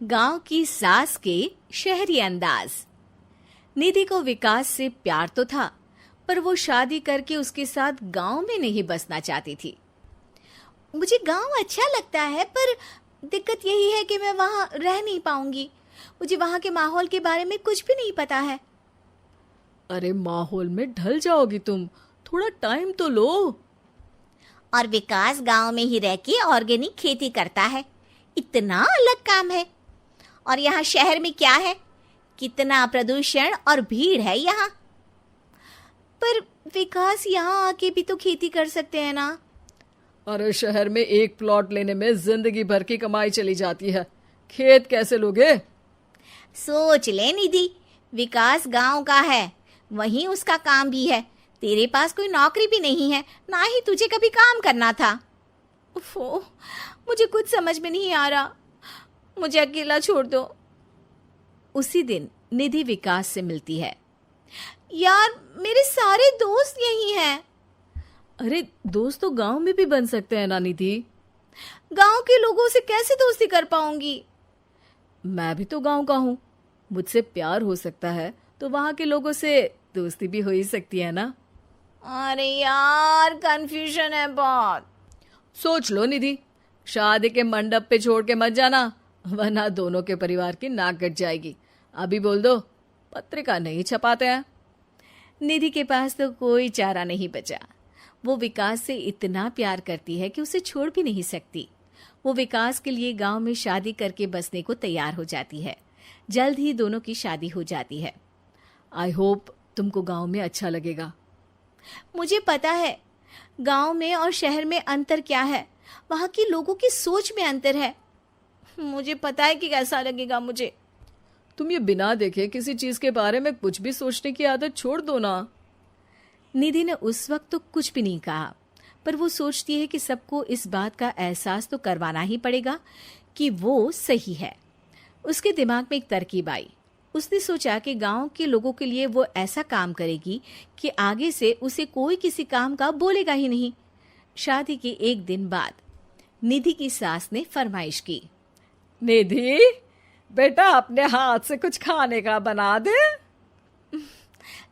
गांव की सास के शहरी अंदाज। निधि को विकास से प्यार तो था, पर वो शादी करके उसके साथ गांव में नहीं बसना चाहती थी। मुझे गांव अच्छा लगता है, पर दिक्कत यही है कि मैं वहां रह नहीं पाऊंगी। मुझे वहां के माहौल के बारे में कुछ भी नहीं पता है। अरे माहौल में ढल जाओगी तुम, थोड़ा टाइम तो लो। और विकास गांव में ही रह के ऑर्गेनिक खेती करता है, इतना अलग काम है। और यहाँ शहर में क्या है, कितना प्रदूषण और भीड़ है यहाँ। पर विकास यहाँ आके भी तो खेती कर सकते हैं ना। अरे शहर में एक प्लॉट लेने में जिंदगी भर की कमाई चली जाती है, खेत कैसे लोगे? सोच ले निधि, विकास गांव का है, वहीं उसका काम भी है। तेरे पास कोई नौकरी भी नहीं है, ना ही तुझे कभी काम करना था। उफ़ो, मुझे कुछ समझ में नहीं आ रहा, मुझे अकेला छोड़ दो। उसी दिन निधि विकास से मिलती है। यार, मेरे सारे दोस्त यही हैं। अरे दोस्त तो गांव में भी बन सकते हैं ना निधि। गांव के लोगों से कैसे दोस्ती कर पाऊंगी? मैं भी तो गांव का हूँ, मुझसे प्यार हो सकता है तो वहां के लोगों से दोस्ती भी हो ही सकती है ना। अरे यार, कंफ्यूजन है बहुत। सोच लो निधि, शादी के मंडप पे छोड़ के मत जाना, वरना दोनों के परिवार की नाक कट जाएगी। अभी बोल दो, पत्रिका नहीं छपाते हैं। निधि के पास तो कोई चारा नहीं बचा। वो विकास से इतना प्यार करती है कि उसे छोड़ भी नहीं सकती। वो विकास के लिए गांव में शादी करके बसने को तैयार हो जाती है। जल्द ही दोनों की शादी हो जाती है। आई होप तुमको गांव में अच्छा लगेगा। मुझे पता है गांव में और शहर में अंतर क्या है, वहां के लोगों की सोच में अंतर है। मुझे पता है कि कैसा लगेगा मुझे। तुम ये बिना देखे किसी चीज के बारे में कुछ भी सोचने की आदत छोड़ दो ना। निधि ने उस वक्त तो कुछ भी नहीं कहा, पर वो सोचती है कि सबको इस बात का एहसास तो करवाना ही पड़ेगा कि वो सही है। उसके दिमाग में एक तरकीब आई। उसने सोचा कि गांव के लोगों के लिए वो ऐसा काम करेगी कि आगे से उसे कोई किसी काम का बोलेगा ही नहीं। शादी के एक दिन बाद निधि की सास ने फरमाइश की। निधि बेटा, अपने हाथ से कुछ खाने का बना दे।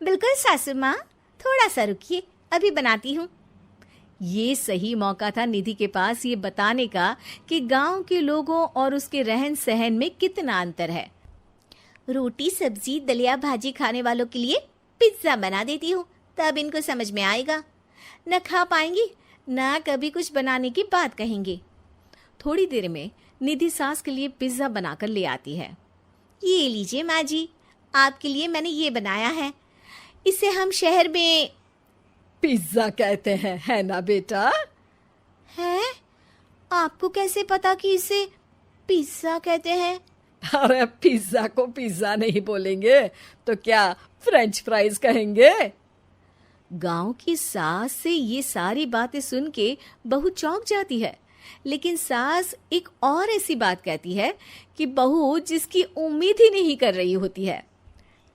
बिल्कुल सासू माँ, थोड़ा सा रुकिए, अभी बनाती हूँ। ये सही मौका था निधि के पास ये बताने का कि गांव के लोगों और उसके रहन सहन में कितना अंतर है। रोटी सब्जी दलिया भाजी खाने वालों के लिए पिज्जा बना देती हूँ, तब इनको समझ में आएगा। न खा पाएंगी, न कभी कुछ बनाने की बात कहेंगे। थोड़ी देर में निधि सास के लिए पिज्जा बनाकर ले आती है। ये लीजिए माँ जी, आपके लिए मैंने ये बनाया है। इसे हम शहर में पिज्जा कहते हैं, है ना बेटा? है? आपको कैसे पता कि इसे पिज्जा कहते हैं? अरे पिज्जा को पिज्जा नहीं बोलेंगे तो क्या फ्रेंच फ्राइज कहेंगे? गांव की सास से ये सारी बातें सुन के बहू चौंक जाती है, लेकिन सास एक और ऐसी बात कहती है कि बहू जिसकी उम्मीद ही नहीं कर रही होती है।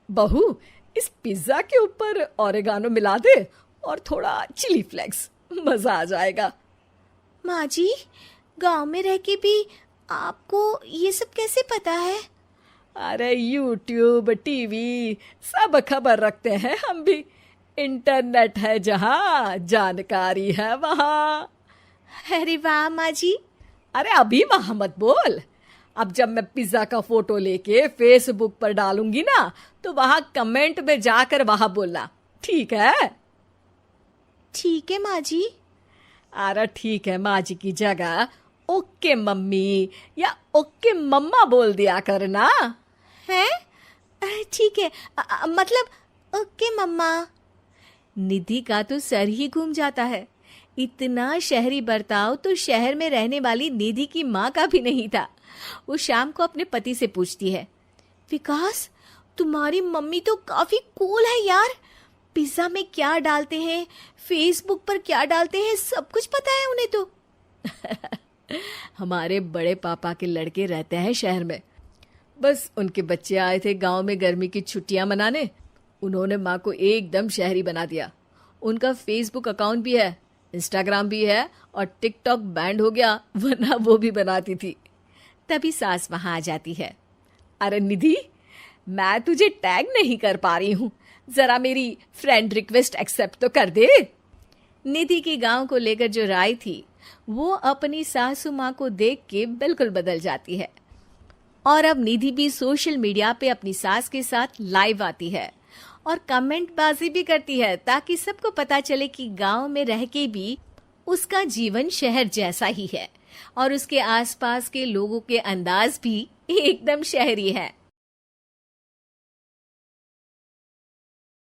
बहू, इस पिज्जा के ऊपर ओरेगानो मिला दे और थोड़ा चिली फ्लेक्स, मजा आ जाएगा। माँ जी, गांव में रह के भी आपको ये सब कैसे पता है? अरे यूट्यूब टीवी सब खबर रखते हैं हम भी। इंटरनेट है जहाँ, जानकारी है वहाँ। अरे वाह माँ जी। अरे अभी वहाँ मत बोल, अब जब मैं पिज्जा का फोटो लेके फेसबुक पर डालूंगी ना, तो वहाँ कमेंट में जाकर वहाँ बोलना, ठीक है? ठीक है माँ जी। अरे ठीक है माँ जी की जगह ओके मम्मी या ओके मम्मा बोल दिया करना। है? ठीक है, मतलब ओके मम्मा। निधि का तो सर ही घूम जाता है। इतना शहरी बर्ताव तो शहर में रहने वाली निधि की माँ का भी नहीं था। वो शाम को अपने पति से पूछती है, विकास, तुम्हारी मम्मी तो काफी कूल है यार। पिज्जा में क्या डालते हैं, फेसबुक पर क्या डालते हैं, सब कुछ पता है उन्हें तो। हमारे बड़े पापा के लड़के रहते हैं शहर में, बस उनके बच्चे आए थे गांव में गर्मी की छुट्टियां मनाने। उन्होंने माँ को एकदम शहरी बना दिया। उनका फेसबुक अकाउंट भी है, इंस्टाग्राम भी है और टिकटॉक बैंड हो गया, वरना वो भी बनाती थी। तभी सास वहां आ जाती है। अरे निधि, मैं तुझे टैग नहीं कर पा रही हूँ, जरा मेरी फ्रेंड रिक्वेस्ट एक्सेप्ट तो कर दे। निधि की गांव को लेकर जो राय थी वो अपनी सासू माँ को देख के बिल्कुल बदल जाती है। और अब निधि भी सोशल मीडिया पे अपनी सास के साथ लाइव आती है और कमेंट बाजी भी करती है, ताकि सबको पता चले कि गांव में रह के भी उसका जीवन शहर जैसा ही है और उसके आसपास के लोगों के अंदाज भी एकदम शहरी है।